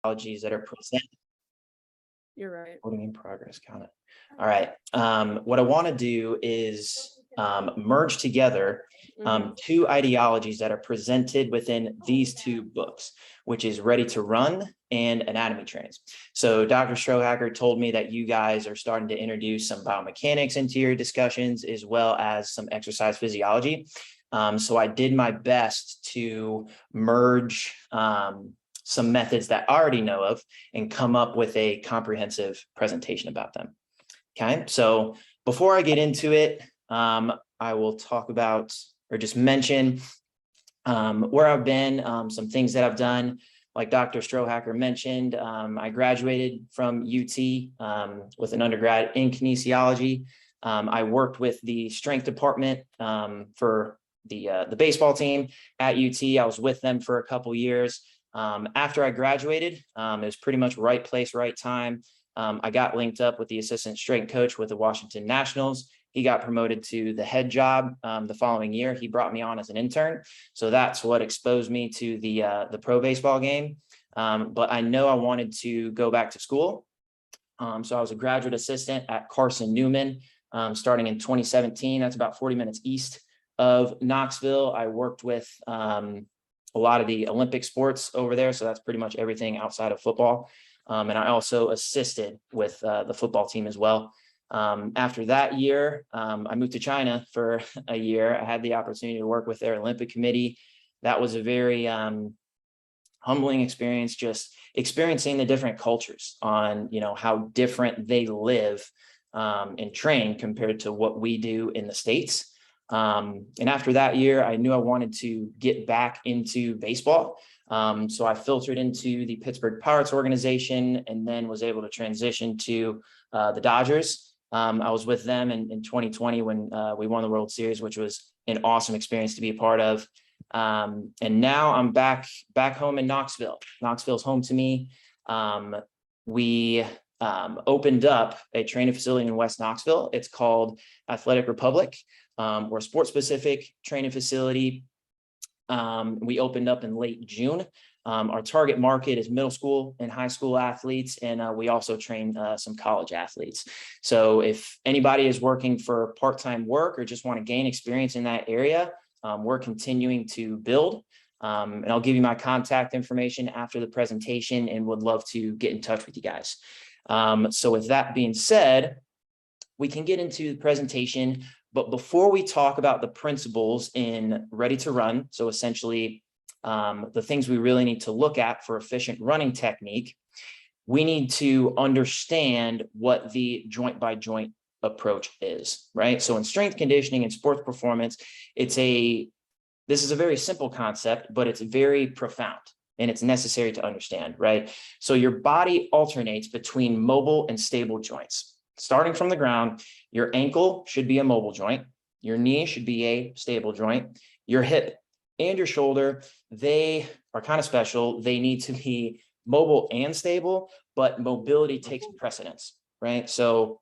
ideologies that are presented. You're right. Voting in progress, count it. All right. What I want to do is merge together two ideologies that are presented within these two books, which is Ready to Run and Anatomy Trains. So Dr. Strohacker told me that you guys are starting to introduce some biomechanics into your discussions, as well as some exercise physiology. So I did my best to merge some methods that I already know of and come up with a comprehensive presentation about them. Okay, so before I get into it, I will talk about or just mention where I've been, some things that I've done. Like Dr. Strohacker mentioned, I graduated from UT with an undergrad in kinesiology. I worked with the strength department for the baseball team at UT. I was with them for a couple years. After I graduated, it was pretty much right place, right time. I got linked up with the assistant strength coach with the Washington Nationals. He got promoted to the head job the following year. He brought me on as an intern. So that's what exposed me to the pro baseball game. But I know I wanted to go back to school. So I was a graduate assistant at Carson Newman starting in 2017. That's about 40 minutes east of Knoxville. I worked with a lot of the Olympic sports over there. So that's pretty much everything outside of football. And I also assisted with the football team as well. After that year, I moved to China for a year. I had the opportunity to work with their Olympic committee. That was a very humbling experience, just experiencing the different cultures on, how different they live and train compared to what we do in the States. And after that year, I knew I wanted to get back into baseball. So I filtered into the Pittsburgh Pirates organization and then was able to transition to the Dodgers. I was with them in 2020 when we won the World Series, which was an awesome experience to be a part of. And now I'm back home in Knoxville. Knoxville's home to me. We opened up a training facility in West Knoxville. It's called Athletic Republic. We're a sports-specific training facility. We opened up in late June. Our target market is middle school and high school athletes, and we also train some college athletes. So if anybody is working for part-time work or just want to gain experience in that area, we're continuing to build. And I'll give you my contact information after the presentation and would love to get in touch with you guys. So with that being said, we can get into the presentation. But before we talk about the principles in Ready to Run, so essentially the things we really need to look at for efficient running technique, we need to understand what the joint by joint approach is, right? So in strength conditioning and sports performance, this is a very simple concept, but it's very profound and it's necessary to understand, right? So your body alternates between mobile and stable joints. Starting from the ground, your ankle should be a mobile joint. Your knee should be a stable joint. Your hip and your shoulder, they are kind of special. They need to be mobile and stable, but mobility takes precedence, right? So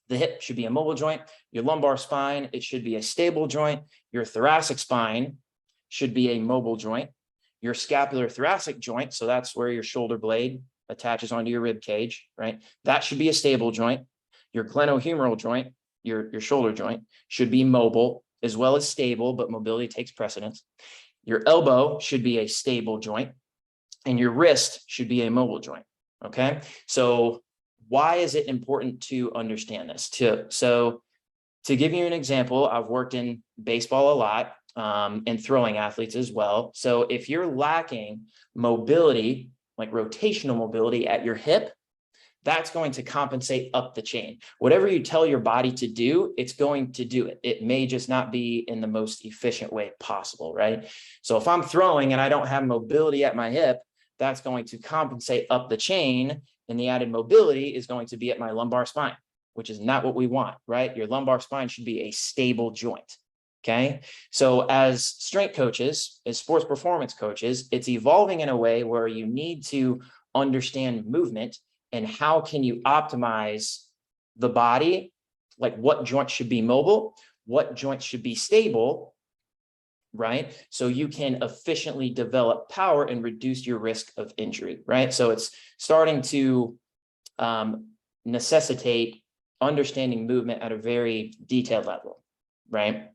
the hip should be a mobile joint. Your lumbar spine, it should be a stable joint. Your thoracic spine should be a mobile joint. Your scapular thoracic joint, so that's where your shoulder blade attaches onto your rib cage, right? That should be a stable joint. Your glenohumeral joint, your shoulder joint, should be mobile as well as stable, but mobility takes precedence. Your elbow should be a stable joint, and your wrist should be a mobile joint, okay? So why is it important to understand this? So to give you an example, I've worked in baseball a lot and throwing athletes as well. So if you're lacking mobility, like rotational mobility at your hip, that's going to compensate up the chain. Whatever you tell your body to do, it's going to do it. It may just not be in the most efficient way possible, right? So if I'm throwing and I don't have mobility at my hip, that's going to compensate up the chain, and the added mobility is going to be at my lumbar spine, which is not what we want, right? Your lumbar spine should be a stable joint. Okay. So as strength coaches, as sports performance coaches, it's evolving in a way where you need to understand movement and how can you optimize the body, like what joints should be mobile, what joints should be stable, right? So you can efficiently develop power and reduce your risk of injury, right? So it's starting to necessitate understanding movement at a very detailed level, right?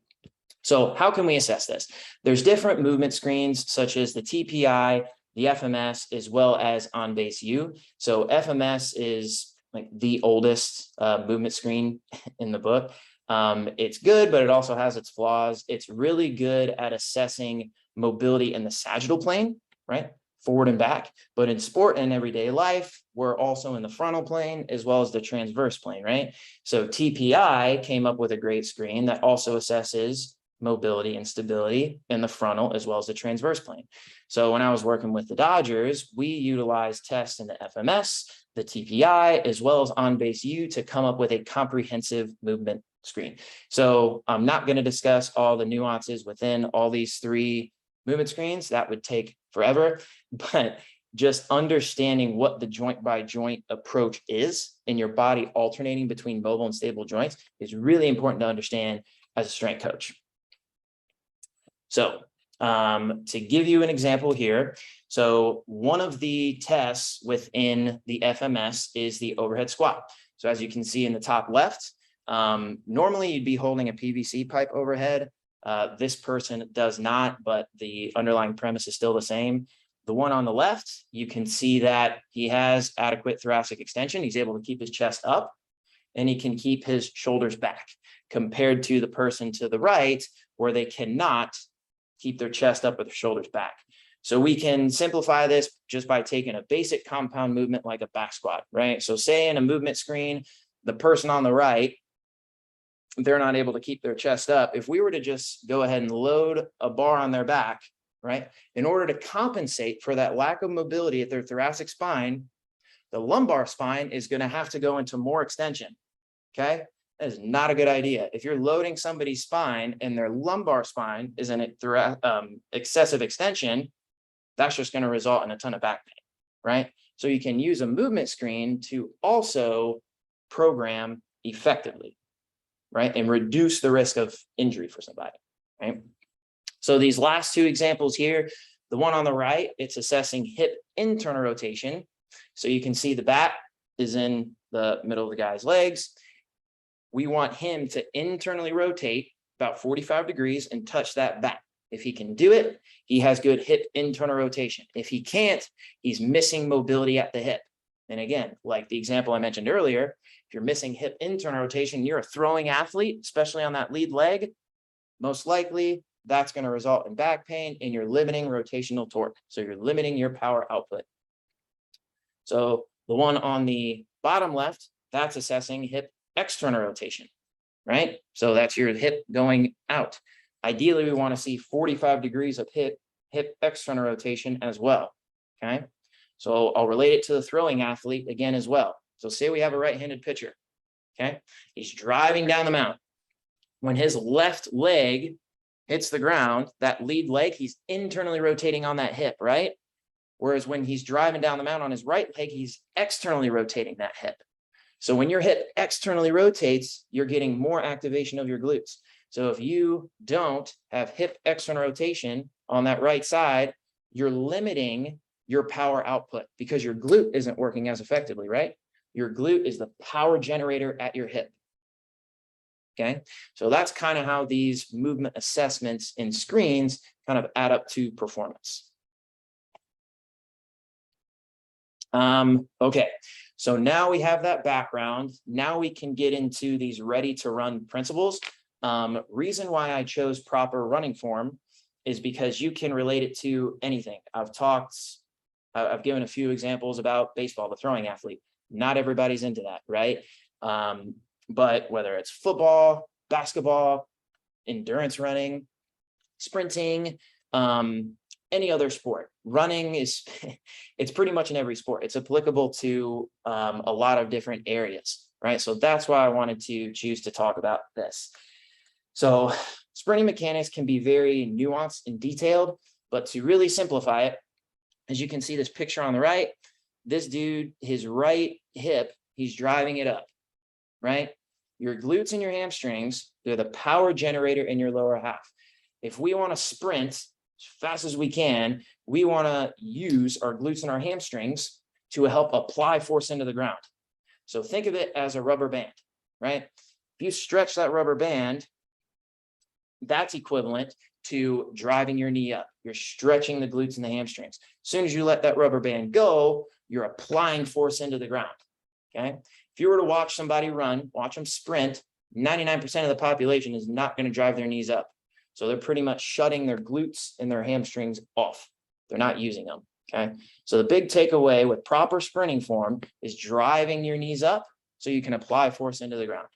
So how can we assess this? There's different movement screens such as the TPI, the FMS, as well as on base U. So FMS is like the oldest movement screen in the book. It's good, but it also has its flaws. It's really good at assessing mobility in the sagittal plane, right? Forward and back. But in sport and everyday life, we're also in the frontal plane as well as the transverse plane, right? So TPI came up with a great screen that also assesses mobility and stability in the frontal as well as the transverse plane. So when I was working with the Dodgers, we utilized tests in the FMS, the TPI, as well as on base U to come up with a comprehensive movement screen. So I'm not going to discuss all the nuances within all these three movement screens. That would take forever, but just understanding what the joint by joint approach is in your body alternating between mobile and stable joints is really important to understand as a strength coach. So to give you an example here, so one of the tests within the FMS is the overhead squat. So as you can see in the top left, normally you'd be holding a PVC pipe overhead. This person does not, but the underlying premise is still the same. The one on the left, you can see that he has adequate thoracic extension. He's able to keep his chest up and he can keep his shoulders back compared to the person to the right where they cannot keep their chest up with their shoulders back. So we can simplify this just by taking a basic compound movement like a back squat, right? So say in a movement screen, the person on the right, they're not able to keep their chest up. If we were to just go ahead and load a bar on their back, right, in order to compensate for that lack of mobility at their thoracic spine, the lumbar spine is going to have to go into more extension, okay? That is not a good idea. If you're loading somebody's spine and their lumbar spine is in excessive extension, that's just going to result in a ton of back pain, right? So you can use a movement screen to also program effectively, right? And reduce the risk of injury for somebody, right? So these last two examples here, the one on the right, it's assessing hip internal rotation. So you can see the bat is in the middle of the guy's legs. We want him to internally rotate about 45 degrees and touch that bat. If he can do it, he has good hip internal rotation. If he can't, he's missing mobility at the hip. And again, like the example I mentioned earlier, if you're missing hip internal rotation, you're a throwing athlete, especially on that lead leg, most likely that's going to result in back pain and you're limiting rotational torque. So you're limiting your power output. So the one on the bottom left, that's assessing hip external rotation, right? So that's your hip going out. Ideally, we want to see 45 degrees of hip external rotation as well, okay? So I'll relate it to the throwing athlete again as well. So say we have a right-handed pitcher, okay? He's driving down the mound. When his left leg hits the ground, that lead leg, he's internally rotating on that hip, right? Whereas when he's driving down the mound on his right leg, he's externally rotating that hip. So when your hip externally rotates, you're getting more activation of your glutes. So if you don't have hip external rotation on that right side, you're limiting your power output because your glute isn't working as effectively, right? Your glute is the power generator at your hip. Okay, so that's kind of how these movement assessments in screens kind of add up to performance. Okay, so now we have that background. Now we can get into these ready to run principles. Reason why I chose proper running form is because you can relate it to anything. I've given a few examples about baseball, the throwing athlete. Not everybody's into that, right? But whether it's football, basketball, endurance running, sprinting, any other sport, running is, it's pretty much in every sport. It's applicable to a lot of different areas, right? So that's why I wanted to choose to talk about this. So sprinting mechanics can be very nuanced and detailed, but to really simplify it, as you can see this picture on the right, this dude, his right hip, he's driving it up, right? Your glutes and your hamstrings, they're the power generator in your lower half. If we want to sprint as fast as we can, we want to use our glutes and our hamstrings to help apply force into the ground. So think of it as a rubber band, right? If you stretch that rubber band, that's equivalent to driving your knee up. You're stretching the glutes and the hamstrings. As soon as you let that rubber band go, you're applying force into the ground, okay? If you were to watch somebody run, watch them sprint, 99% of the population is not going to drive their knees up. So they're pretty much shutting their glutes and their hamstrings off. They're not using them, okay? So the big takeaway with proper sprinting form is driving your knees up so you can apply force into the ground,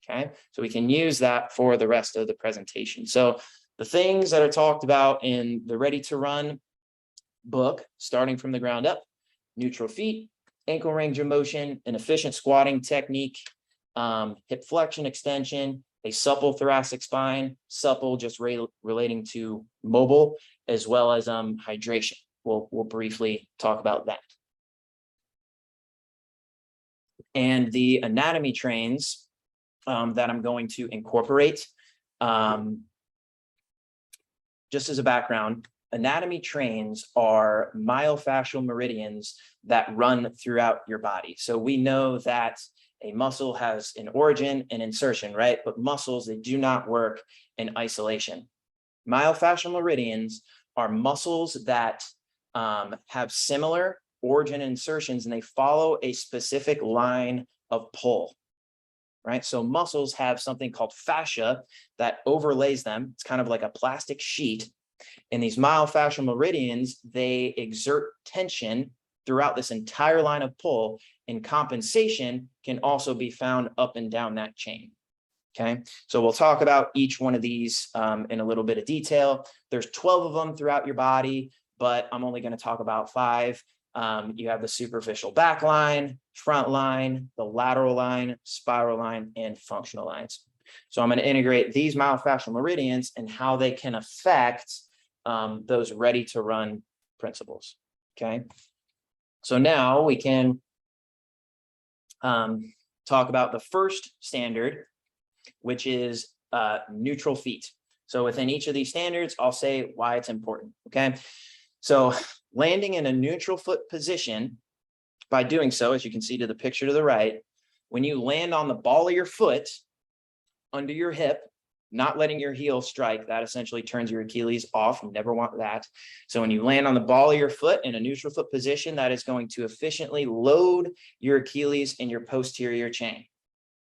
okay? So we can use that for the rest of the presentation. So the things that are talked about in the Ready to Run book, starting from the ground up: neutral feet, ankle range of motion, an efficient squatting technique, hip flexion extension, a supple thoracic spine, supple just relating to mobile, as well as hydration. We'll briefly talk about that. And the anatomy trains that I'm going to incorporate, just as a background, anatomy trains are myofascial meridians that run throughout your body. So we know that a muscle has an origin and insertion, right? But muscles, they do not work in isolation. Myofascial meridians are muscles that have similar origin and insertions, and they follow a specific line of pull, right? So muscles have something called fascia that overlays them. It's kind of like a plastic sheet. And these myofascial meridians, they exert tension throughout this entire line of pull, and compensation can also be found up and down that chain, okay? So we'll talk about each one of these in a little bit of detail. There's 12 of them throughout your body, but I'm only going to talk about 5. You have the superficial back line, front line, the lateral line, spiral line, and functional lines. So I'm going to integrate these myofascial meridians and how they can affect those ready to run principles, okay? So now we can talk about the first standard, which is neutral feet. So within each of these standards, I'll say why it's important, okay? So landing in a neutral foot position, by doing so, as you can see to the picture to the right, when you land on the ball of your foot under your hip, not letting your heel strike, that essentially turns your Achilles off. You never want that. So when you land on the ball of your foot in a neutral foot position, that is going to efficiently load your Achilles in your posterior chain,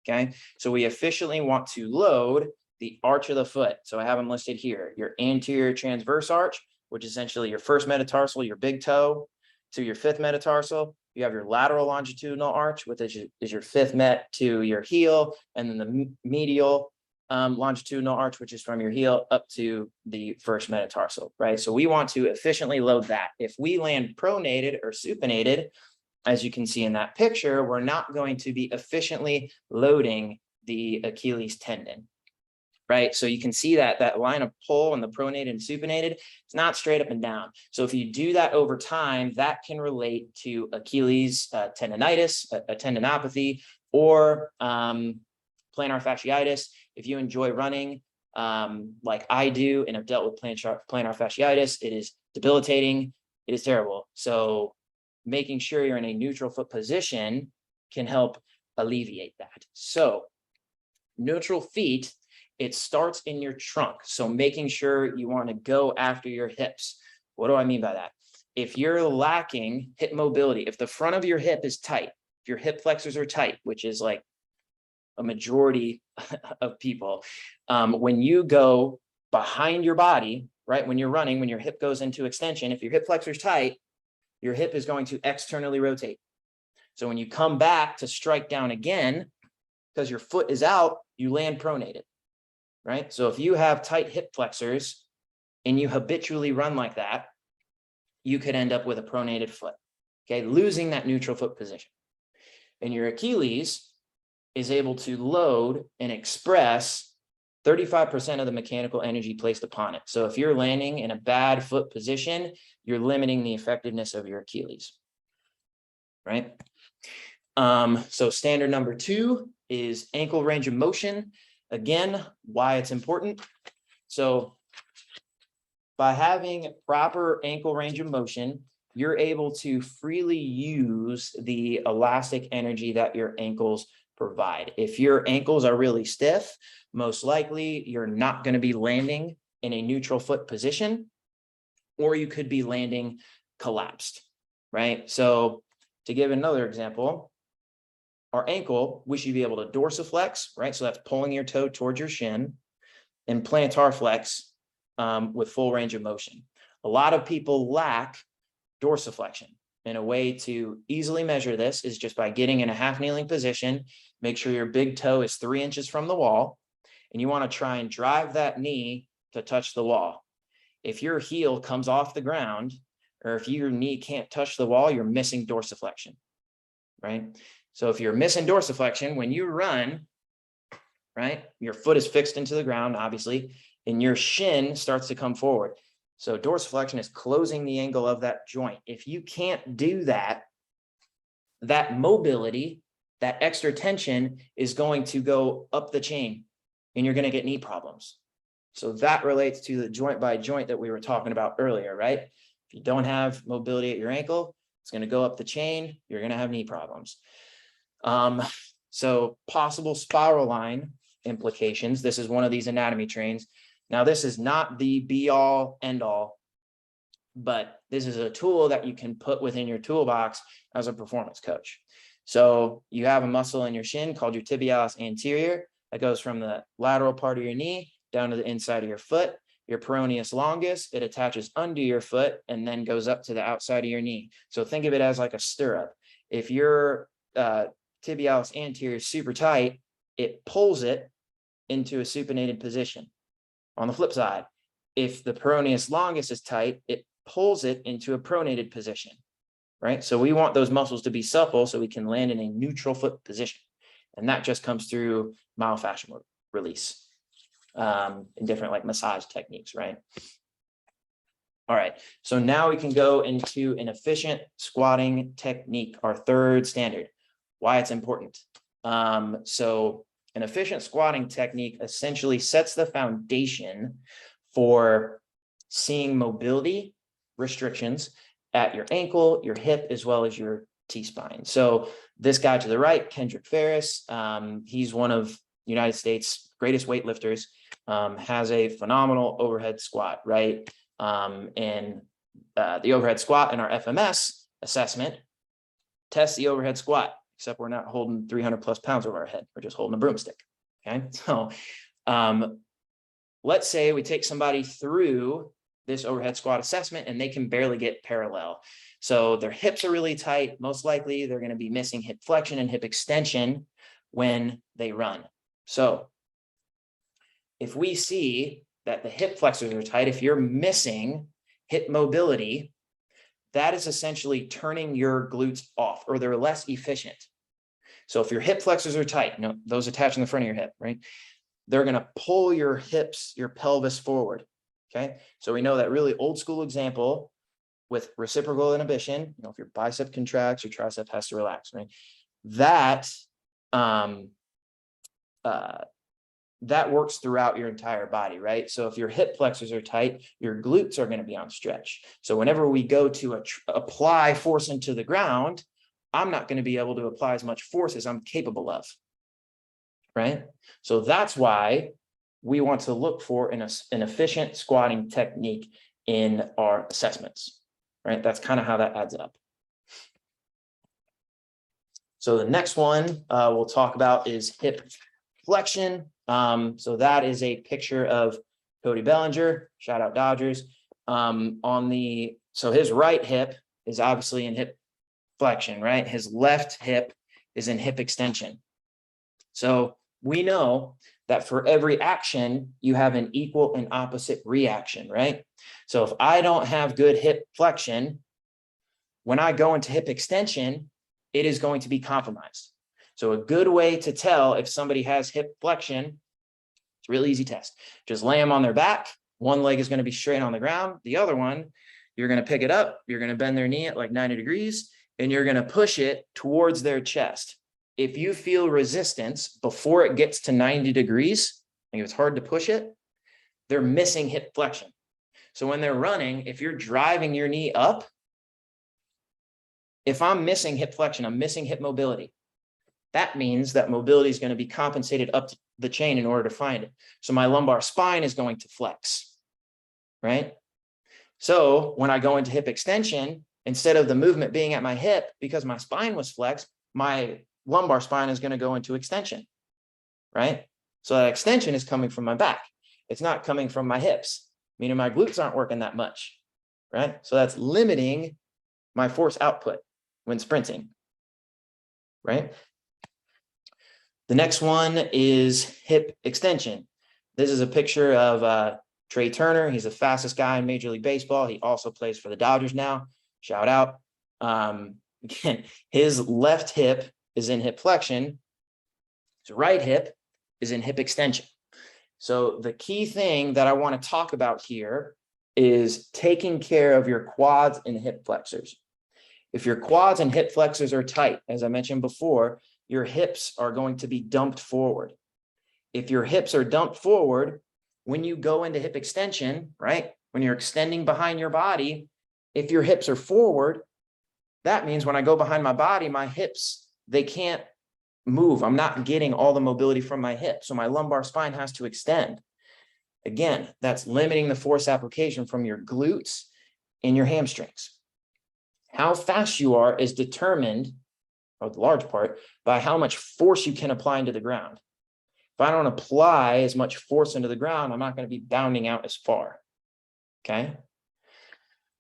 okay? So we efficiently want to load the arch of the foot. So I have them listed here: your anterior transverse arch, which is essentially your first metatarsal, your big toe, to your fifth metatarsal. You have your lateral longitudinal arch, which is your fifth met to your heel, and then the medial longitudinal arch, which is from your heel up to the first metatarsal, right? So we want to efficiently load that. If we land pronated or supinated, as you can see in that picture, we're not going to be efficiently loading the Achilles tendon, right? So you can see that line of pull in the pronated and supinated, it's not straight up and down. So if you do that over time, that can relate to Achilles tendonitis, a tendinopathy, or plantar fasciitis. If you enjoy running like I do and have dealt with plantar fasciitis, it is debilitating. It is terrible. So making sure you're in a neutral foot position can help alleviate that. So neutral feet, it starts in your trunk. So making sure you want to go after your hips. What do I mean by that? If you're lacking hip mobility, if the front of your hip is tight, if your hip flexors are tight, which is like a majority of people, when you go behind your body, right, when you're running, when your hip goes into extension, if your hip flexor's tight, your hip is going to externally rotate. So when you come back to strike down again, because your foot is out, you land pronated, right? So if you have tight hip flexors and you habitually run like that, you could end up with a pronated foot, okay, losing that neutral foot position. And your Achilles is able to load and express 35% of the mechanical energy placed upon it. So if you're landing in a bad foot position, you're limiting the effectiveness of your Achilles, right? So standard number 2 is ankle range of motion. Again, why it's important. So by having proper ankle range of motion, you're able to freely use the elastic energy that your ankles provide. If your ankles are really stiff, most likely you're not going to be landing in a neutral foot position, or you could be landing collapsed, right? So to give another example, our ankle, we should be able to dorsiflex, right? So that's pulling your toe towards your shin, and plantar flex with full range of motion. A lot of people lack dorsiflexion. And a way to easily measure this is just by getting in a half kneeling position. Make sure your big toe is 3 inches from the wall, and you want to try and drive that knee to touch the wall. If your heel comes off the ground, or if your knee can't touch the wall, you're missing dorsiflexion, right? So if you're missing dorsiflexion, when you run, right, your foot is fixed into the ground, obviously, and your shin starts to come forward. So dorsiflexion is closing the angle of that joint. If you can't do that, that mobility, that extra tension is going to go up the chain, and you're going to get knee problems. So that relates to the joint by joint that we were talking about earlier, right? If you don't have mobility at your ankle, it's going to go up the chain. You're going to have knee problems. So possible spiral line implications. This is one of these anatomy trains. Now, this is not the be all end all, but this is a tool that you can put within your toolbox as a performance coach. So you have a muscle in your shin called your tibialis anterior that goes from the lateral part of your knee down to the inside of your foot. Your peroneus longus, it attaches under your foot and then goes up to the outside of your knee. So think of it as like a stirrup. If your tibialis anterior is super tight, it pulls it into a supinated position. On the flip side, if the peroneus longus is tight, it pulls it into a pronated position, right? So we want those muscles to be supple so we can land in a neutral foot position. And that just comes through myofascial release in different like massage techniques, right? All right, so now we can go into an efficient squatting technique, our third standard, why it's important. So an efficient squatting technique essentially sets the foundation for seeing mobility restrictions at your ankle, your hip, as well as your T-spine. So this guy to the right, Kendrick Ferris, he's one of the United States' greatest weightlifters, has a phenomenal overhead squat, right? And the overhead squat in our FMS assessment tests the overhead squat, except we're not holding 300 plus pounds over our head. We're just holding a broomstick. Okay. So let's say we take somebody through this overhead squat assessment and they can barely get parallel. So their hips are really tight. Most likely they're going to be missing hip flexion and hip extension when they run. So if we see that the hip flexors are tight, if you're missing hip mobility, that is essentially turning your glutes off, or they're less efficient. So if your hip flexors are tight, you know, those attached in the front of your hip, right? They're going to pull your hips, your pelvis forward. Okay. So we know that really old school example with reciprocal inhibition, you know, if your bicep contracts, your tricep has to relax, right? That works throughout your entire body, right? So if your hip flexors are tight, your glutes are going to be on stretch. So whenever we go to apply force into the ground, I'm not going to be able to apply as much force as I'm capable of, right? So that's why we want to look for an efficient squatting technique in our assessments, right? That's kind of how that adds up. So the next one we'll talk about is hip flexion. So that is a picture of Cody Bellinger, shout out Dodgers. So his right hip is obviously in hip flexion, right? His left hip is in hip extension. So we know that for every action, you have an equal and opposite reaction, right? So if I don't have good hip flexion, when I go into hip extension, it is going to be compromised. So a good way to tell if somebody has hip flexion, it's a really easy test. Just lay them on their back. One leg is going to be straight on the ground. The other one, you're going to pick it up. You're going to bend their knee at like 90 degrees, and you're going to push it towards their chest. If you feel resistance before it gets to 90 degrees, like if it's hard to push it, they're missing hip flexion. So when they're running, if you're driving your knee up, if I'm missing hip flexion, I'm missing hip mobility. That means that mobility is going to be compensated up the chain in order to find it. So my lumbar spine is going to flex, right? So when I go into hip extension, instead of the movement being at my hip, because my spine was flexed, my lumbar spine is going to go into extension, right? So that extension is coming from my back. It's not coming from my hips, meaning my glutes aren't working that much, right? So that's limiting my force output when sprinting, right? The next one is hip extension. This is a picture of Trey Turner. He's the fastest guy in Major League Baseball. He also plays for the Dodgers now. Shout out. Again, his left hip is in hip flexion. His right hip is in hip extension. So the key thing that I want to talk about here is taking care of your quads and hip flexors. If your quads and hip flexors are tight, as I mentioned before, your hips are going to be dumped forward. If your hips are dumped forward, when you go into hip extension, right? When you're extending behind your body, if your hips are forward, that means when I go behind my body, my hips, they can't move. I'm not getting all the mobility from my hips. So my lumbar spine has to extend. Again, that's limiting the force application from your glutes and your hamstrings. How fast you are is determined, or the large part, by how much force you can apply into the ground. If I don't apply as much force into the ground, I'm not going to be bounding out as far. Okay.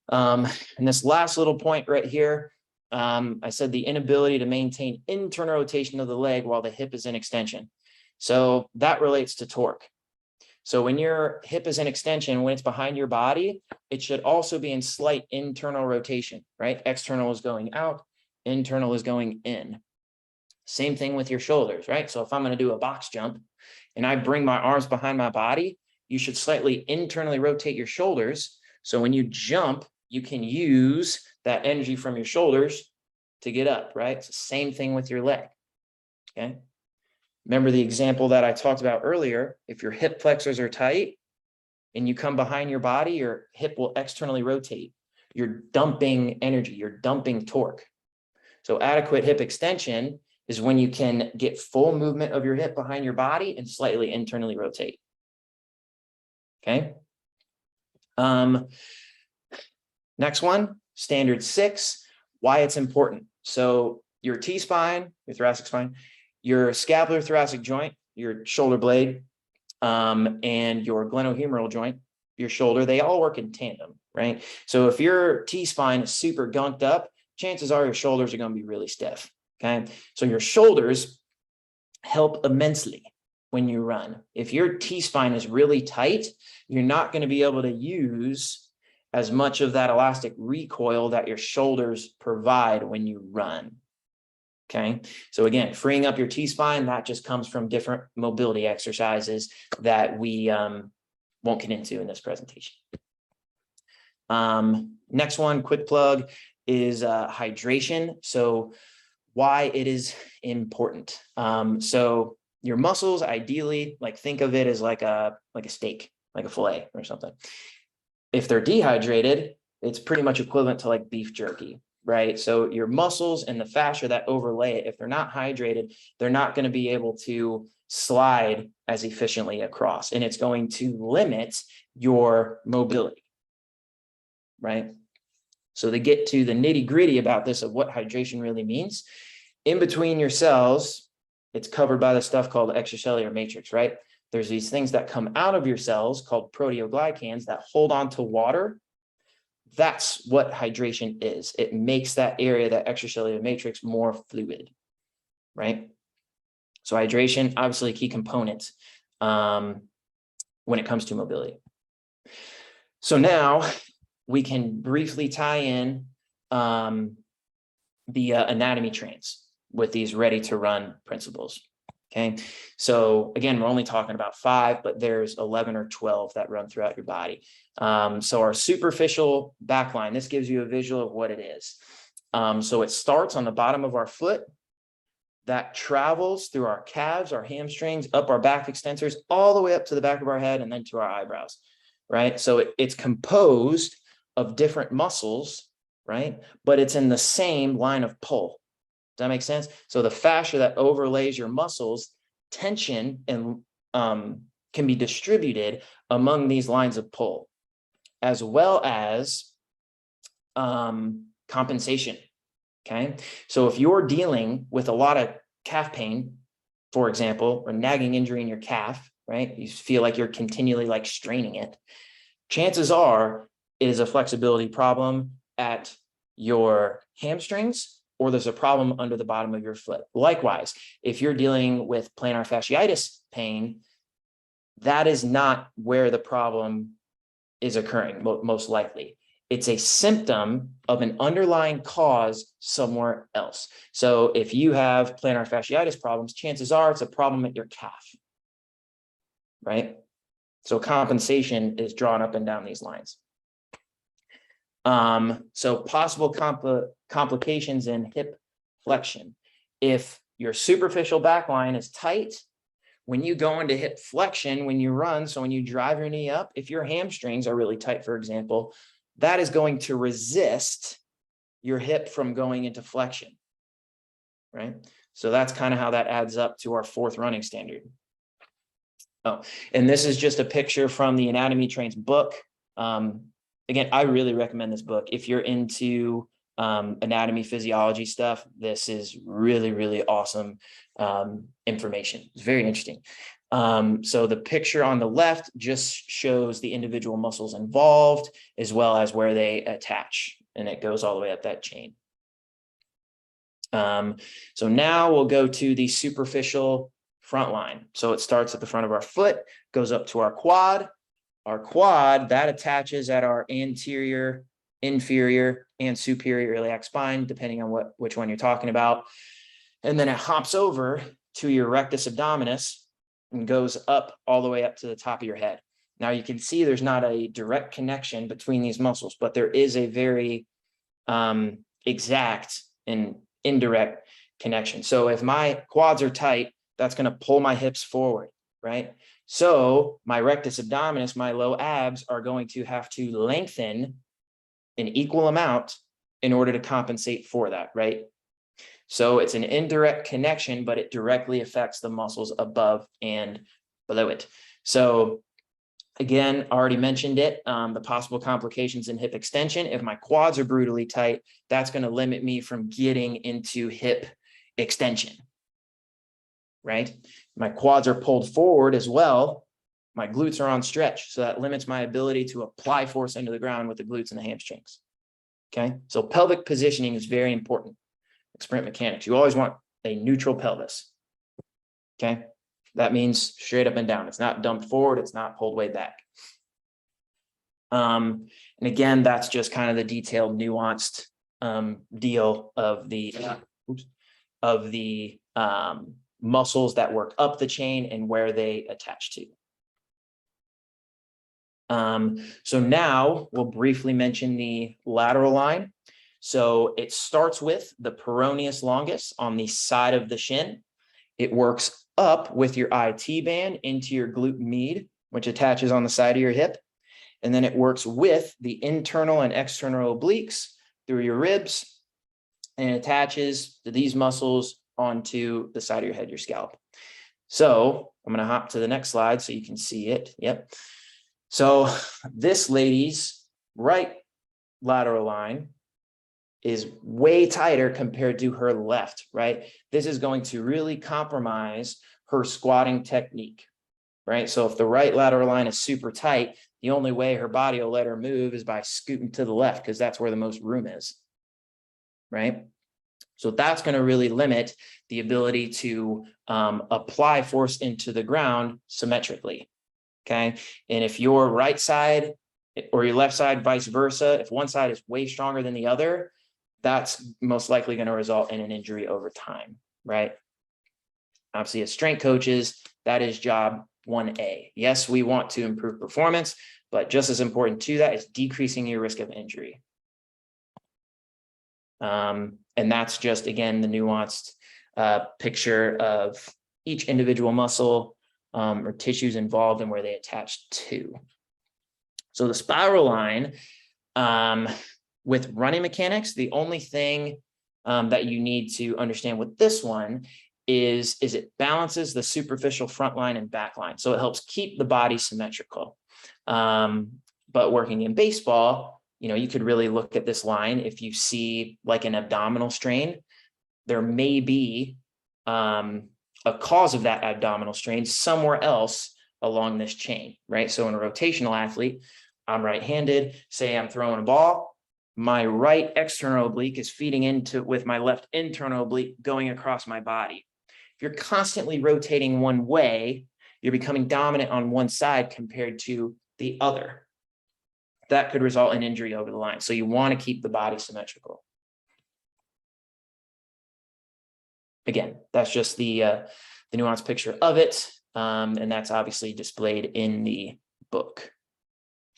And this last little point right here, I said the inability to maintain internal rotation of the leg while the hip is in extension. So that relates to torque. So when your hip is in extension, when it's behind your body, it should also be in slight internal rotation, right? External is going out, internal is going in. Same thing with your shoulders, right? So if I'm going to do a box jump and I bring my arms behind my body, you should slightly internally rotate your shoulders. So when you jump, you can use that energy from your shoulders to get up, right? It's the same thing with your leg, okay? Remember the example that I talked about earlier. If your hip flexors are tight and you come behind your body, your hip will externally rotate. You're dumping energy, you're dumping torque. So adequate hip extension is when you can get full movement of your hip behind your body and slightly internally rotate. Okay. Next one, standard 6, why it's important. So your T-spine, your thoracic spine, your scapular thoracic joint, your shoulder blade, and your glenohumeral joint, your shoulder, they all work in tandem, right? So if your T-spine is super gunked up, chances are your shoulders are going to be really stiff, okay? So your shoulders help immensely when you run. If your T-spine is really tight, you're not going to be able to use as much of that elastic recoil that your shoulders provide when you run. Okay. So again, freeing up your T-spine, that just comes from different mobility exercises that we won't get into in this presentation. Next one, quick plug, is hydration. So why it is important. So your muscles, ideally, like think of it as like a steak, like a fillet or something. If they're dehydrated, it's pretty much equivalent to like beef jerky, right? So your muscles and the fascia that overlay it, if they're not hydrated, they're not going to be able to slide as efficiently across, and it's going to limit your mobility, right? So to get to the nitty gritty about this of what hydration really means, in between your cells, it's covered by the stuff called extracellular matrix, right? There's these things that come out of your cells called proteoglycans that hold on to water. That's what hydration is. It makes that area, that extracellular matrix, more fluid, right? So hydration, obviously a key component when it comes to mobility. So now we can briefly tie in the anatomy trains with these ready to run principles. Okay, so again, we're only talking about 5, but there's 11 or 12 that run throughout your body. So our superficial backline, this gives you a visual of what it is. So it starts on the bottom of our foot, that travels through our calves, our hamstrings, up our back extensors, all the way up to the back of our head, and then to our eyebrows. right? So it's composed of different muscles, right? But it's in the same line of pull. Does that make sense? So the fascia that overlays your muscles, tension and can be distributed among these lines of pull, as well as compensation. Okay. So if you're dealing with a lot of calf pain, for example, or nagging injury in your calf, right? You feel like you're continually like straining it. Chances are it is a flexibility problem at your hamstrings, or there's a problem under the bottom of your foot. Likewise, if you're dealing with plantar fasciitis pain, that is not where the problem is occurring, most likely. It's a symptom of an underlying cause somewhere else. So if you have plantar fasciitis problems, chances are it's a problem at your calf, right? So compensation is drawn up and down these lines. So possible complications in hip flexion. If your superficial back line is tight, when you go into hip flexion, when you run, so when you drive your knee up, if your hamstrings are really tight, for example, that is going to resist your hip from going into flexion, right? So that's kind of how that adds up to our 4th running standard. Oh, and this is just a picture from the Anatomy Trains book. Again, I really recommend this book. If you're into anatomy, physiology stuff, this is really, really awesome information. It's very interesting. So the picture on the left just shows the individual muscles involved, as well as where they attach, and it goes all the way up that chain. So now we'll go to the superficial front line. So it starts at the front of our foot, goes up to our quad. Our quad, that attaches at our anterior, inferior, and superior iliac spine, depending on which one you're talking about. And then it hops over to your rectus abdominis and goes up all the way up to the top of your head. Now you can see there's not a direct connection between these muscles, but there is a very exact and indirect connection. So if my quads are tight, that's going to pull my hips forward, right? So my rectus abdominis, my low abs, are going to have to lengthen an equal amount in order to compensate for that, right? So it's an indirect connection, but it directly affects the muscles above and below it. So again, already mentioned it, the possible complications in hip extension. If my quads are brutally tight, that's going to limit me from getting into hip extension, right? My quads are pulled forward as well. My glutes are on stretch. So that limits my ability to apply force into the ground with the glutes and the hamstrings. Okay. So pelvic positioning is very important. Sprint mechanics. You always want a neutral pelvis. Okay. That means straight up and down. It's not dumped forward. It's not pulled way back. And again, that's just kind of the detailed, nuanced deal of the muscles that work up the chain and where they attach to. So now we'll briefly mention the lateral line. So it starts with the peroneus longus on the side of the shin. It works up with your IT band into your glute med, which attaches on the side of your hip. And then it works with the internal and external obliques through your ribs, and it attaches to these muscles onto the side of your head, your scalp. So I'm going to hop to the next slide so you can see it. Yep. So this lady's right lateral line is way tighter compared to her left, right? This is going to really compromise her squatting technique, right? So if the right lateral line is super tight, the only way her body will let her move is by scooting to the left, because that's where the most room is, right? So that's going to really limit the ability to apply force into the ground symmetrically, okay? And if your right side or your left side, vice versa, if one side is way stronger than the other, that's most likely going to result in an injury over time, right? Obviously, as strength coaches, that is job 1A. Yes, we want to improve performance, but just as important to that is decreasing your risk of injury. And that's just, again, the nuanced picture of each individual muscle or tissues involved and where they attach to. So the spiral line, with running mechanics, the only thing that you need to understand with this one is it balances the superficial front line and back line. So it helps keep the body symmetrical. But working in baseball, you could really look at this line. If you see like an abdominal strain, there may be a cause of that abdominal strain somewhere else along this chain, right? So in a rotational athlete, I'm right-handed, say I'm throwing a ball, my right external oblique is feeding into with my left internal oblique going across my body. If you're constantly rotating one way, you're becoming dominant on one side compared to the other. That could result in injury over the line. So you want to keep the body symmetrical. Again, that's just the nuanced picture of it. And that's obviously displayed in the book.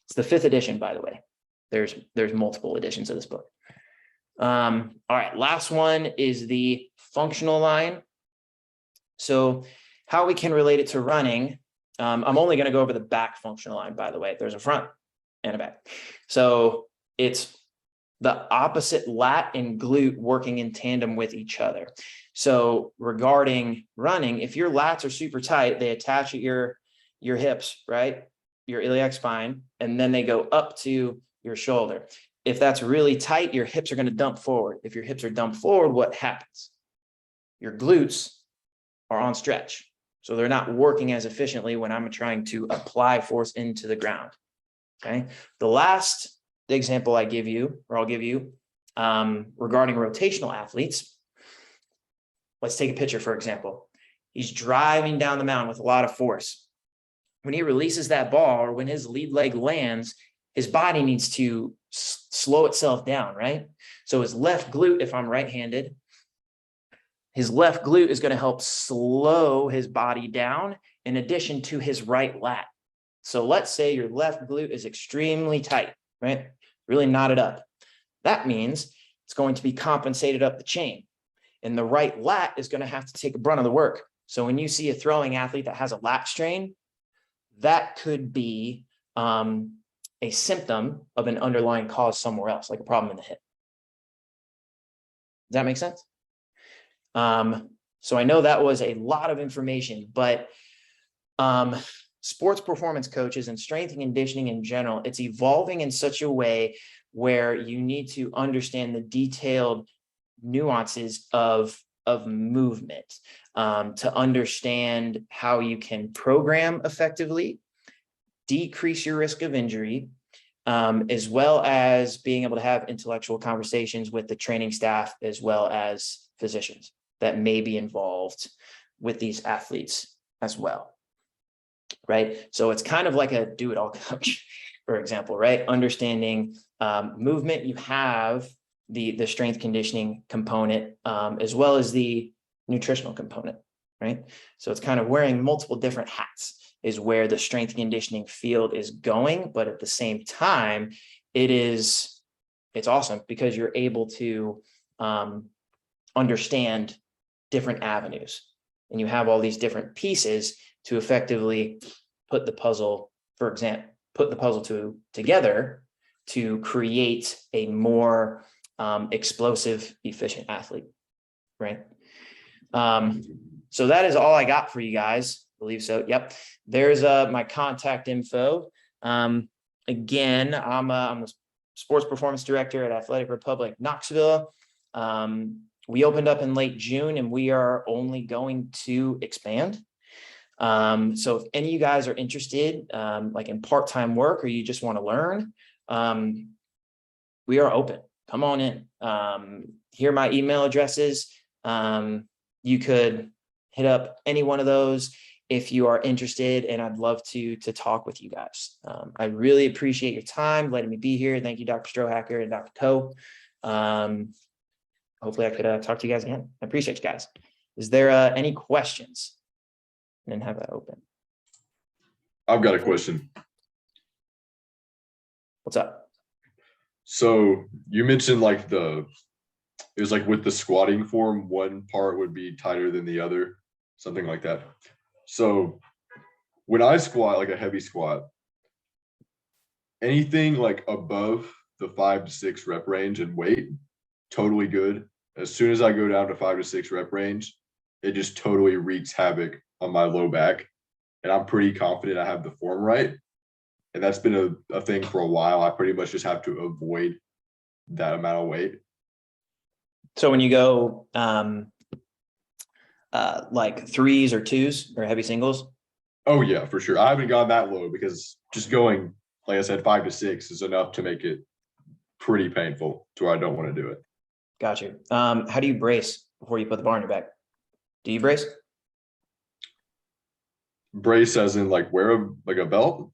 It's the 5th edition, by the way. There's multiple editions of this book. All right, last one is the functional line. So how we can relate it to running, I'm only going to go over the back functional line, by the way. There's a front and a back. So it's the opposite lat and glute working in tandem with each other. So regarding running, if your lats are super tight, they attach at your hips, right? Your iliac spine, and then they go up to your shoulder. If that's really tight, your hips are going to dump forward. If your hips are dumped forward, what happens? Your glutes are on stretch. So they're not working as efficiently when I'm trying to apply force into the ground. Okay. The last example I'll give you regarding rotational athletes. Let's take a picture, for example. He's driving down the mountain with a lot of force. When he releases that ball or when his lead leg lands, his body needs to slow itself down, right? So his left glute, if I'm right-handed, his left glute is going to help slow his body down in addition to his right lat. So let's say your left glute is extremely tight, right? Really knotted up. That means it's going to be compensated up the chain. And the right lat is going to have to take a brunt of the work. So when you see a throwing athlete that has a lat strain, that could be a symptom of an underlying cause somewhere else, like a problem in the hip. Does that make sense? So I know that was a lot of information, but sports performance coaches and strength and conditioning in general, it's evolving in such a way where you need to understand the detailed nuances of movement to understand how you can program effectively, decrease your risk of injury, as well as being able to have intellectual conversations with the training staff as well as physicians that may be involved with these athletes as well, right? So it's kind of like a do-it-all coach, for example, right? Understanding movement, you have the strength conditioning component, as well as the nutritional component, right? So it's kind of wearing multiple different hats is where the strength conditioning field is going. But at the same time, it's awesome because you're able to understand different avenues and you have all these different pieces to effectively put the puzzle, for example, together to create a more explosive, efficient athlete, right? So that is all I got for you guys. I believe so. Yep. There's my contact info. Again, I'm the sports performance director at Athletic Republic Knoxville. We opened up in late June and we are only going to expand. So if any of you guys are interested, like in part-time work or you just want to learn, we are open. Come on in. Here are my email addresses. You could hit up any one of those if you are interested, and I'd love to talk with you guys. I really appreciate your time, letting me be here. Thank you, Dr. Strohacker and Dr. Coe. Hopefully I could talk to you guys again. I appreciate you guys. Is there any questions? And then have that open. I've got a question. What's up? So you mentioned like it was like with the squatting form, one part would be tighter than the other, something like that. So when I squat, like a heavy squat, anything like above the 5 to 6 rep range and weight, totally good. As soon as I go down to 5 to 6 rep range, it just totally wreaks havoc on my low back. And I'm pretty confident I have the form right. And that's been a thing for a while. I pretty much just have to avoid that amount of weight. So when you go like 3s or 2s or heavy singles? Oh yeah, for sure. I haven't gone that low because just going, like I said, 5 to 6 is enough to make it pretty painful to where I don't want to do it. Got you. How do you brace before you put the bar on your back? Do you brace? Brace as in like wear a belt?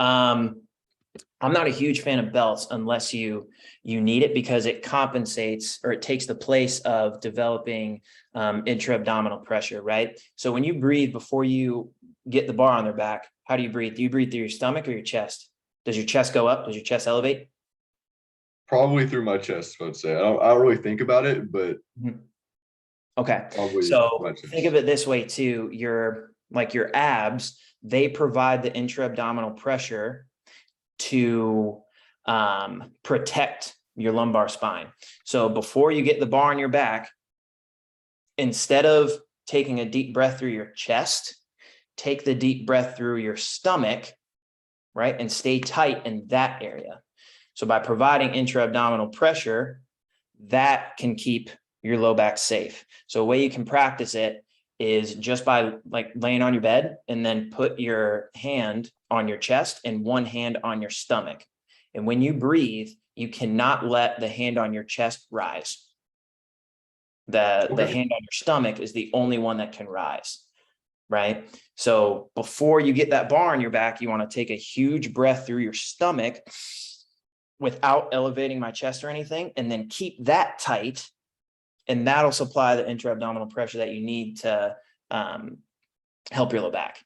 I'm not a huge fan of belts unless you need it, because it compensates, or it takes the place of developing intra-abdominal pressure, right? So when you breathe before you get the bar on their back, how do you breathe? Do you breathe through your stomach or your chest? Does your chest go up? Does your chest elevate? Probably through my chest, I would say. I don't really think about it, but Okay. probably So my chest. think of it this way too. Your abs, they provide the intra-abdominal pressure to protect your lumbar spine. So before you get the bar on your back, instead of taking a deep breath through your chest, take the deep breath through your stomach, right? And stay tight in that area. So by providing intra-abdominal pressure, that can keep your low back safe. So a way you can practice it is just by like laying on your bed and then put your hand on your chest and one hand on your stomach. And when you breathe, you cannot let the hand on your chest rise. The hand on your stomach is the only one that can rise, right? So before you get that bar on your back, you want to take a huge breath through your stomach without elevating my chest or anything, and then keep that tight. And that'll supply the intra-abdominal pressure that you need to help your low back.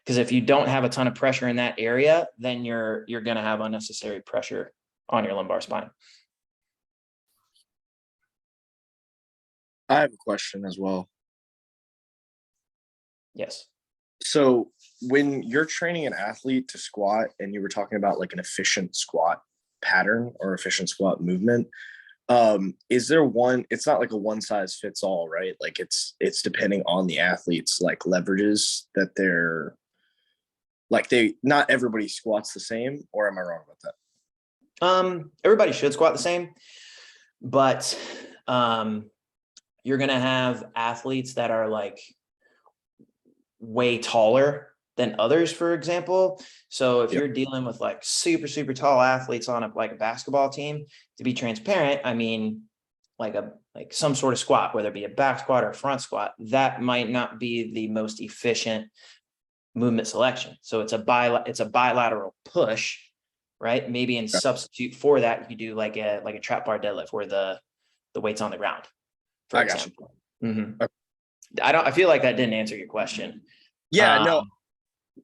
Because if you don't have a ton of pressure in that area, then you're going to have unnecessary pressure on your lumbar spine. I have a question as well. Yes. So when you're training an athlete to squat and you were talking about like an efficient squat pattern or efficient squat movement, is there one, it's not like a one size fits all, right? Like it's depending on the athlete's like leverages that they're like, not everybody squats the same, or am I wrong about that? Everybody should squat the same, but you're going to have athletes that are like way taller than others, for example. So if you're dealing with like super, super tall athletes on a basketball team, to be transparent, I mean, like some sort of squat, whether it be a back squat or a front squat, that might not be the most efficient movement selection. So it's a bilateral push, right? Maybe in substitute for that, you do like a trap bar deadlift where the weight's on the ground, for example. I feel like that didn't answer your question. Yeah, no.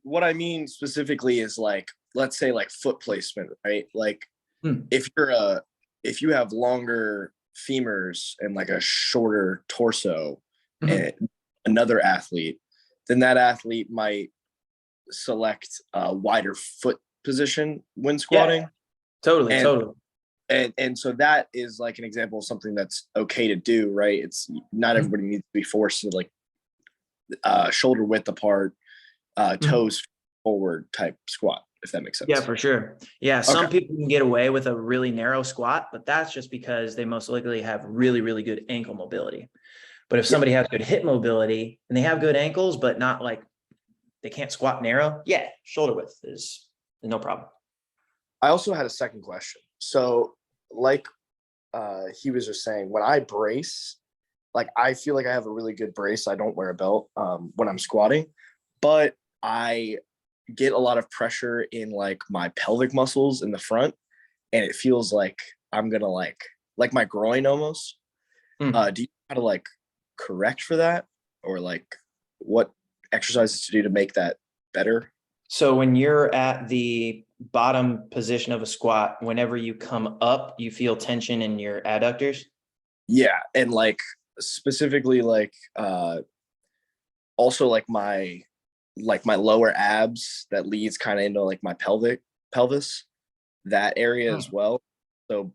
What I mean specifically is like, let's say like foot placement, right? Like if you have longer femurs and like a shorter torso and another athlete, then that athlete might select a wider foot position when squatting. Yeah, totally. And so that is like an example of something that's okay to do, right? It's not everybody needs to be forced to like shoulder width apart, toes forward type squat, if that makes sense. Yeah, for sure. Yeah, some people can get away with a really narrow squat, but that's just because they most likely have really, really good ankle mobility. But if somebody has good hip mobility and they have good ankles, but not like they can't squat narrow, yeah, shoulder width is no problem. I also had a second question. So like he was just saying, when I brace, like I feel like I have a really good brace. I don't wear a belt when I'm squatting, but I get a lot of pressure in like my pelvic muscles in the front, and it feels like I'm gonna like my groin almost. Do you know how to like correct for that, or like what exercises to do to make that better? So when you're at the bottom position of a squat, whenever you come up, you feel tension in your adductors? Yeah, and like specifically like also like my lower abs that leads kind of into like my pelvic pelvis, that area as well. So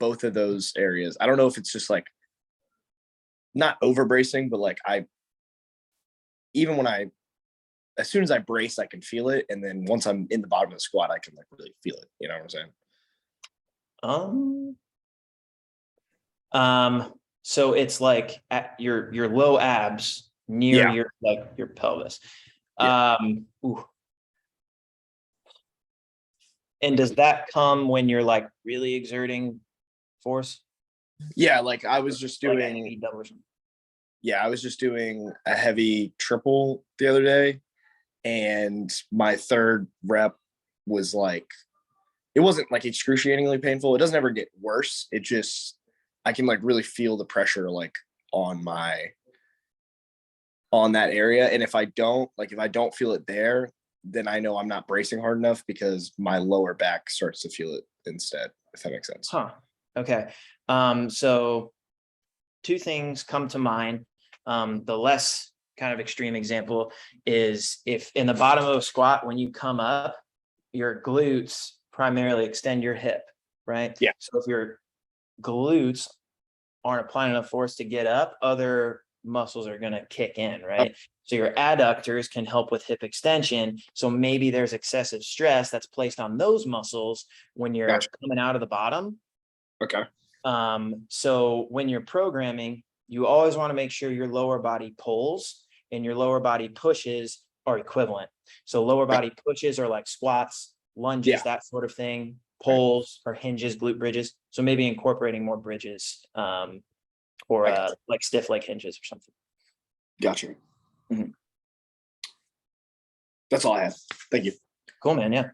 both of those areas, I don't know if it's just like not over bracing, but like as soon as I brace, I can feel it. And then once I'm in the bottom of the squat, I can like really feel it. You know what I'm saying? So it's like at your low abs near your pelvis. Ooh. And does that come when you're like really exerting force? Yeah, like I was just Like a doing heavy double or something? I was just doing a heavy triple the other day, and my third rep was like, it wasn't like excruciatingly painful. It doesn't ever get worse. It just, I can like really feel the pressure like on that area. And if I don't feel it there, then I know I'm not bracing hard enough because my lower back starts to feel it instead, if that makes sense. Huh. Okay. So two things come to mind. The less kind of extreme example is if in the bottom of a squat, when you come up, your glutes primarily extend your hip, right? Yeah. So if your glutes aren't applying enough force to get up, other muscles are going to kick in, right? So your adductors can help with hip extension. So maybe there's excessive stress that's placed on those muscles when you're coming out of the bottom. Okay. So when you're programming, you always want to make sure your lower body pulls and your lower body pushes are equivalent. So lower body pushes are like squats, lunges, that sort of thing. Pulls or hinges, glute bridges. So maybe incorporating more bridges, or like stiff leg hinges or something. Gotcha. Mm-hmm. That's all I have. Thank you. Cool, man. Yeah.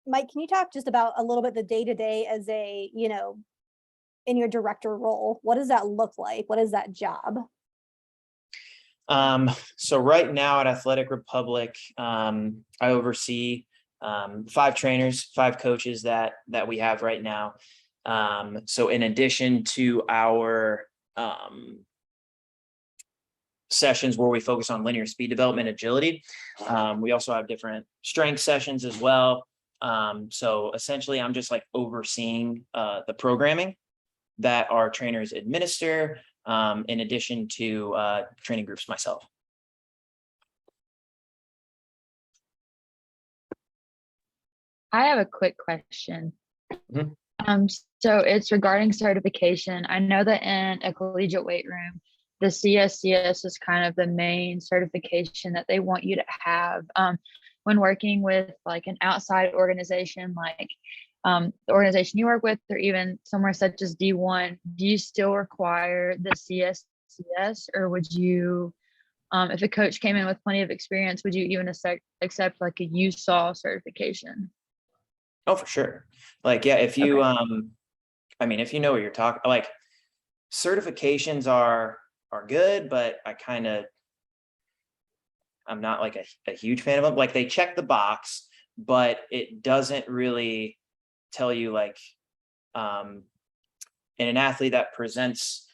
Mike, can you talk just about a little bit the day-to-day as a, in your director role? What does that look like? What is that job? So right now at Athletic Republic, I oversee 5 trainers, 5 coaches that we have right now. So in addition to our sessions where we focus on linear speed development, agility, we also have different strength sessions as well. So essentially I'm just like overseeing the programming that our trainers administer, in addition to training groups myself. I have a quick question. Mhm. So it's regarding certification. I know that in a collegiate weight room, the CSCS is kind of the main certification that they want you to have. When working with like an outside organization, like the organization you work with, or even somewhere such as D1, do you still require the CSCS, or would you, if a coach came in with plenty of experience, would you even accept like a USAW certification? Oh, for sure. Like, yeah, if you, I mean, if you know what you're talking, like certifications are good, but I'm not like a huge fan of them. Like they check the box, but it doesn't really tell you like, in an athlete that presents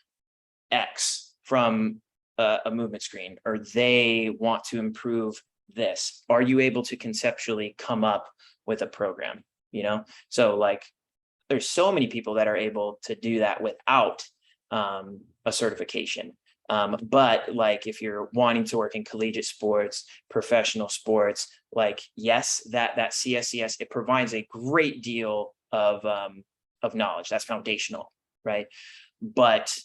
X from a movement screen, or they want to improve this, are you able to conceptually come up with a program? So like there's so many people that are able to do that without a certification. But like if you're wanting to work in collegiate sports, professional sports, like yes, that CSCS, it provides a great deal of knowledge. That's foundational, right? But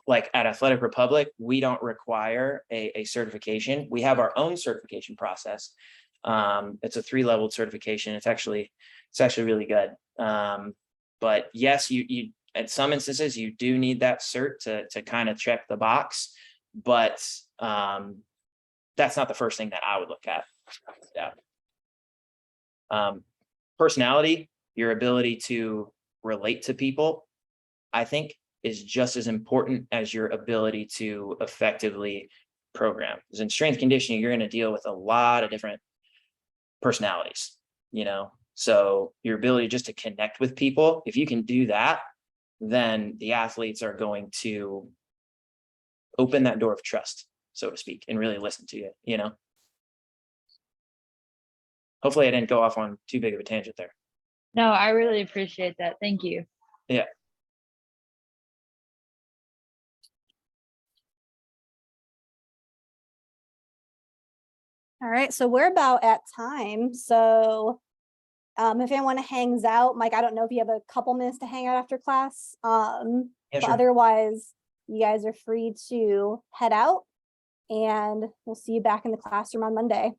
like at Athletic Republic, we don't require a certification. We have our own certification process. It's a 3-level certification. It's actually really good. But yes, you at some instances you do need that cert to kind of check the box, but that's not the first thing that I would look at. Yeah. Personality, your ability to relate to people, I think is just as important as your ability to effectively program. Because in strength conditioning, you're going to deal with a lot of different personalities, so your ability just to connect with people, if you can do that, then the athletes are going to open that door of trust, so to speak, and really listen to you, you know? Hopefully I didn't go off on too big of a tangent there. No, I really appreciate that. Thank you. Yeah. All right, so we're about at time. So if anyone hangs out, Mike, I don't know if you have a couple minutes to hang out after class. Yeah, But sure. otherwise, you guys are free to head out, and we'll see you back in the classroom on Monday.